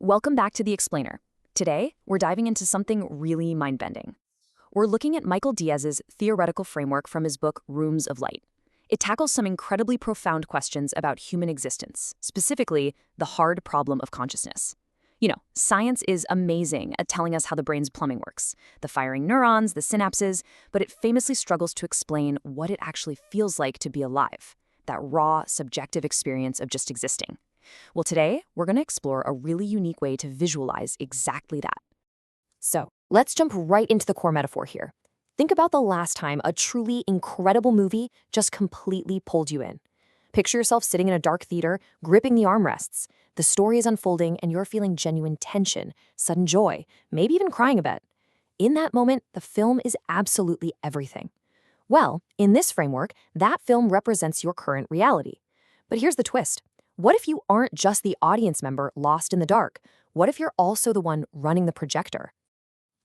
Welcome back to The Explainer. Today, we're diving into something really mind-bending. We're looking at Michael Diaz's theoretical framework from his book Rooms of Light. It tackles some incredibly profound questions about human existence, specifically the hard problem of consciousness. Science is amazing at telling us how the brain's plumbing works, the firing neurons, the synapses, but it famously struggles to explain what it actually feels like to be alive, that raw, subjective experience of just existing. Well, today, we're going to explore a really unique way to visualize exactly that. So, let's jump right into the core metaphor here. Think about the last time a truly incredible movie just completely pulled you in. Picture yourself sitting in a dark theater, gripping the armrests. The story is unfolding and you're feeling genuine tension, sudden joy, maybe even crying a bit. In that moment, the film is absolutely everything. Well, in this framework, that film represents your current reality. But here's the twist. What if you aren't just the audience member lost in the dark? What if you're also the one running the projector?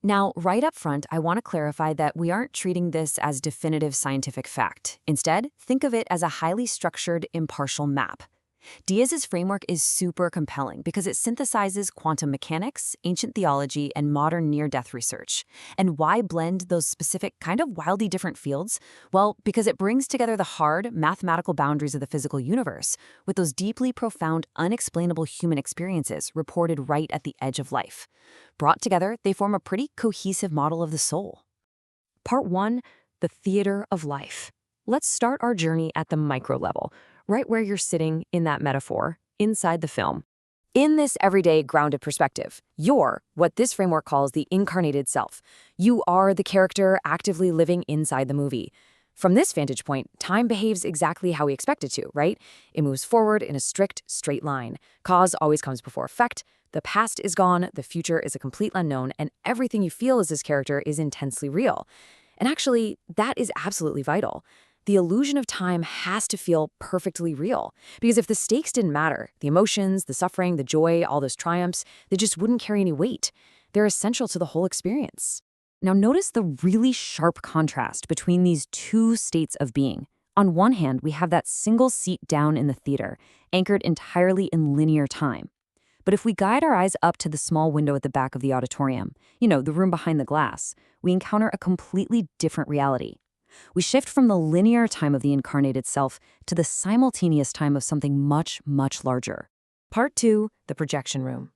Now, right up front, I want to clarify that we aren't treating this as definitive scientific fact. Instead, think of it as a highly structured, impartial map. Diaz's framework is super compelling because it synthesizes quantum mechanics, ancient theology, and modern near-death research. And why blend those specific, kind of wildly different fields? Well, because it brings together the hard, mathematical boundaries of the physical universe with those deeply profound, unexplainable human experiences reported right at the edge of life. Brought together, they form a pretty cohesive model of the soul. Part 1, the theater of life. Let's start our journey at the micro level, right where you're sitting in that metaphor, inside the film. In this everyday, grounded perspective, you're what this framework calls the incarnated self. You are the character actively living inside the movie. From this vantage point, time behaves exactly how we expect it to, right? It moves forward in a strict, straight line. Cause always comes before effect. The past is gone, the future is a complete unknown, and everything you feel as this character is intensely real. And actually, that is absolutely vital. The illusion of time has to feel perfectly real. Because if the stakes didn't matter, the emotions, the suffering, the joy, all those triumphs, they just wouldn't carry any weight. They're essential to the whole experience. Now notice the really sharp contrast between these two states of being. On one hand, we have that single seat down in the theater, anchored entirely in linear time. But if we guide our eyes up to the small window at the back of the auditorium, the room behind the glass, we encounter a completely different reality. We shift from the linear time of the incarnated self to the simultaneous time of something much, much larger. Part 2, the projection room.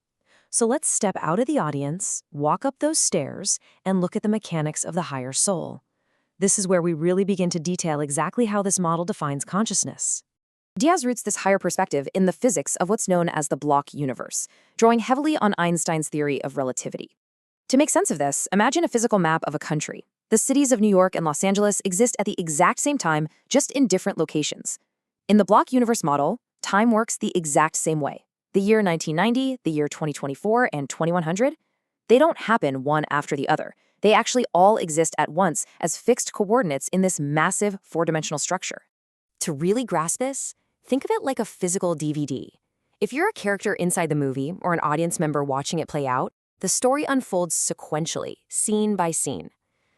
So let's step out of the audience, walk up those stairs, and look at the mechanics of the higher soul. This is where we really begin to detail exactly how this model defines consciousness. Diaz roots this higher perspective in the physics of what's known as the Bloch universe, drawing heavily on Einstein's theory of relativity. To make sense of this, imagine a physical map of a country. The cities of New York and Los Angeles exist at the exact same time, just in different locations. In the Bloch universe model, time works the exact same way. The year 1990, the year 2024, and 2100, they don't happen one after the other. They actually all exist at once as fixed coordinates in this massive four-dimensional structure. To really grasp this, think of it like a physical DVD. If you're a character inside the movie or an audience member watching it play out, the story unfolds sequentially, scene by scene.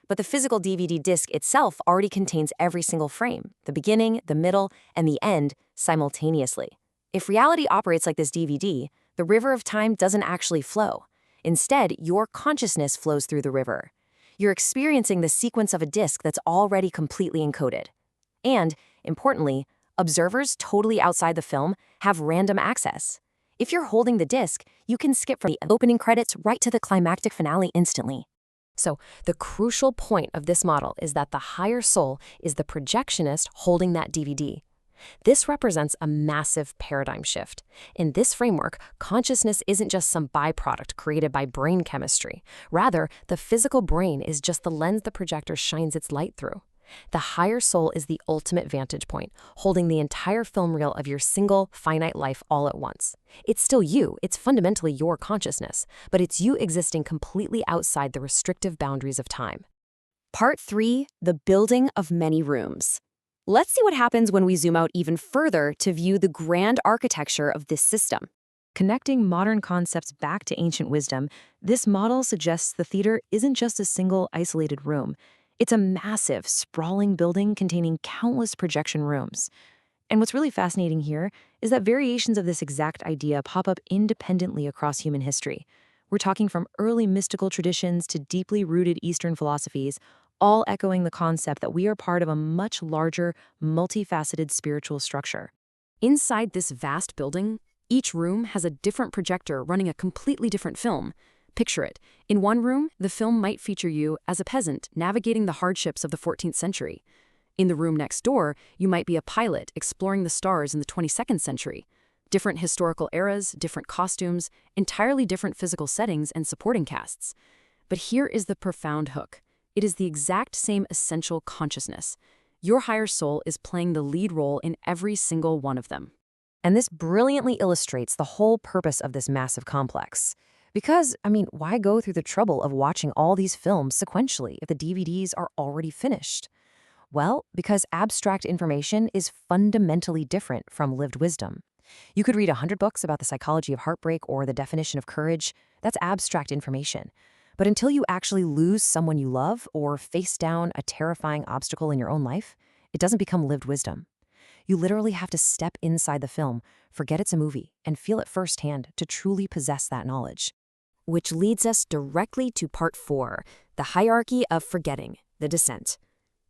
But the physical DVD disc itself already contains every single frame, the beginning, the middle, and the end simultaneously. If reality operates like this DVD, the river of time doesn't actually flow. Instead, your consciousness flows through the river. You're experiencing the sequence of a disc that's already completely encoded. And, importantly, observers totally outside the film have random access. If you're holding the disc, you can skip from the opening credits right to the climactic finale instantly. So, the crucial point of this model is that the higher soul is the projectionist holding that DVD. This represents a massive paradigm shift. In this framework, consciousness isn't just some byproduct created by brain chemistry. Rather, the physical brain is just the lens the projector shines its light through. The higher soul is the ultimate vantage point, holding the entire film reel of your single, finite life all at once. It's still you, it's fundamentally your consciousness, but it's you existing completely outside the restrictive boundaries of time. Part 3, the building of many rooms. Let's see what happens when we zoom out even further to view the grand architecture of this system. Connecting modern concepts back to ancient wisdom, this model suggests the theater isn't just a single, isolated room. It's a massive, sprawling building containing countless projection rooms. And what's really fascinating here is that variations of this exact idea pop up independently across human history. We're talking from early mystical traditions to deeply rooted Eastern philosophies, all echoing the concept that we are part of a much larger, multifaceted spiritual structure. Inside this vast building, each room has a different projector running a completely different film. Picture it. In one room, the film might feature you as a peasant navigating the hardships of the 14th century. In the room next door, you might be a pilot exploring the stars in the 22nd century. Different historical eras, different costumes, entirely different physical settings and supporting casts. But here is the profound hook. It is the exact same essential consciousness. Your higher soul is playing the lead role in every single one of them. And this brilliantly illustrates the whole purpose of this massive complex. Because, why go through the trouble of watching all these films sequentially if the DVDs are already finished? Well, because abstract information is fundamentally different from lived wisdom. You could read 100 books about the psychology of heartbreak or the definition of courage. That's abstract information. But until you actually lose someone you love or face down a terrifying obstacle in your own life, it doesn't become lived wisdom. You literally have to step inside the film, forget it's a movie, and feel it firsthand to truly possess that knowledge. Which leads us directly to part 4, the hierarchy of forgetting, the descent.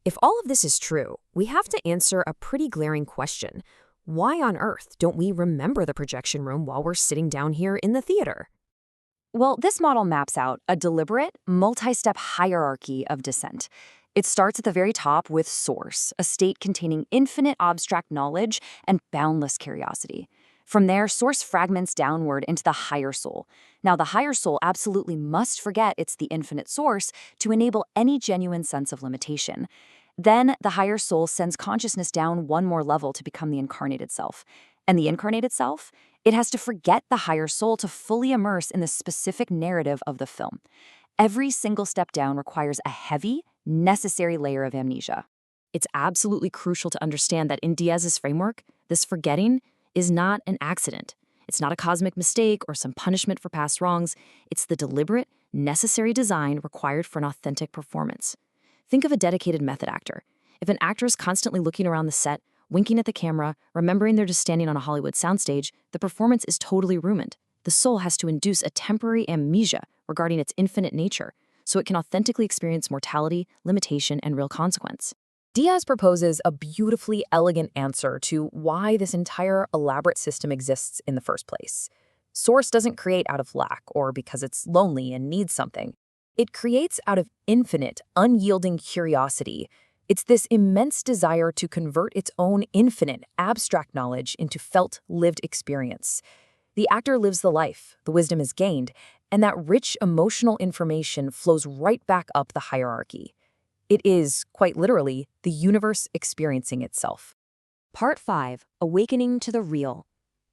If all of this is true, we have to answer a pretty glaring question. Why on earth don't we remember the projection room while we're sitting down here in the theater? Well, this model maps out a deliberate, multi-step hierarchy of descent. It starts at the very top with source, a state containing infinite abstract knowledge and boundless curiosity. From there, source fragments downward into the higher soul. Now, the higher soul absolutely must forget it's the infinite source to enable any genuine sense of limitation. Then, the higher soul sends consciousness down one more level to become the incarnated self. And the incarnated self? It has to forget the higher soul to fully immerse in the specific narrative of the film. Every single step down requires a heavy, necessary layer of amnesia. It's absolutely crucial to understand that in Diaz's framework, this forgetting is not an accident. It's not a cosmic mistake or some punishment for past wrongs. It's the deliberate, necessary design required for an authentic performance. Think of a dedicated method actor. If an actor is constantly looking around the set, winking at the camera, remembering they're just standing on a Hollywood soundstage, the performance is totally ruined. The soul has to induce a temporary amnesia regarding its infinite nature, so it can authentically experience mortality, limitation, and real consequence. Diaz proposes a beautifully elegant answer to why this entire elaborate system exists in the first place. Source doesn't create out of lack or because it's lonely and needs something. It creates out of infinite, unyielding curiosity. It's this immense desire to convert its own infinite, abstract knowledge into felt, lived experience. The actor lives the life, the wisdom is gained, and that rich emotional information flows right back up the hierarchy. It is, quite literally, the universe experiencing itself. Part 5, Awakening to the Real.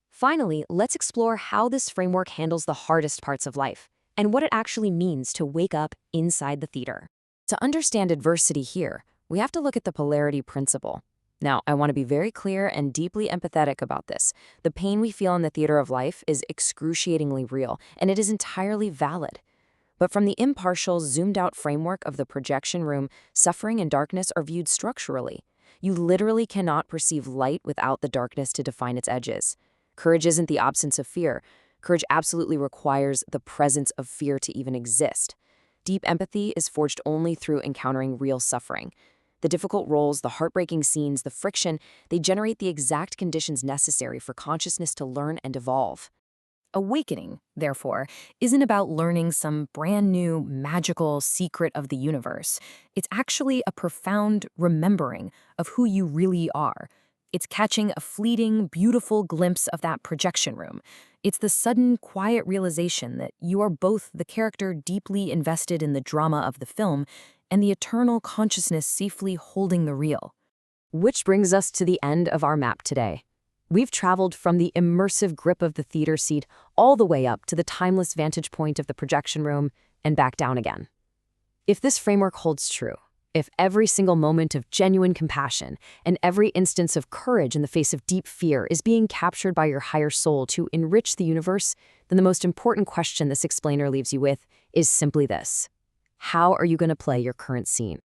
Finally, let's explore how this framework handles the hardest parts of life, and what it actually means to wake up inside the theater. To understand adversity here, we have to look at the polarity principle. Now, I want to be very clear and deeply empathetic about this. The pain we feel in the theater of life is excruciatingly real, and it is entirely valid. But from the impartial, zoomed-out framework of the projection room, suffering and darkness are viewed structurally. You literally cannot perceive light without the darkness to define its edges. Courage isn't the absence of fear. Courage absolutely requires the presence of fear to even exist. Deep empathy is forged only through encountering real suffering. The difficult roles, the heartbreaking scenes, the friction, they generate the exact conditions necessary for consciousness to learn and evolve. Awakening, therefore, isn't about learning some brand new, magical secret of the universe. It's actually a profound remembering of who you really are. It's catching a fleeting, beautiful glimpse of that projection room. It's the sudden, quiet realization that you are both the character deeply invested in the drama of the film and the eternal consciousness safely holding the real. Which brings us to the end of our map today. We've traveled from the immersive grip of the theater seat all the way up to the timeless vantage point of the projection room and back down again. If this framework holds true, if every single moment of genuine compassion and every instance of courage in the face of deep fear is being captured by your higher soul to enrich the universe, then the most important question this explainer leaves you with is simply this: how are you going to play your current scene?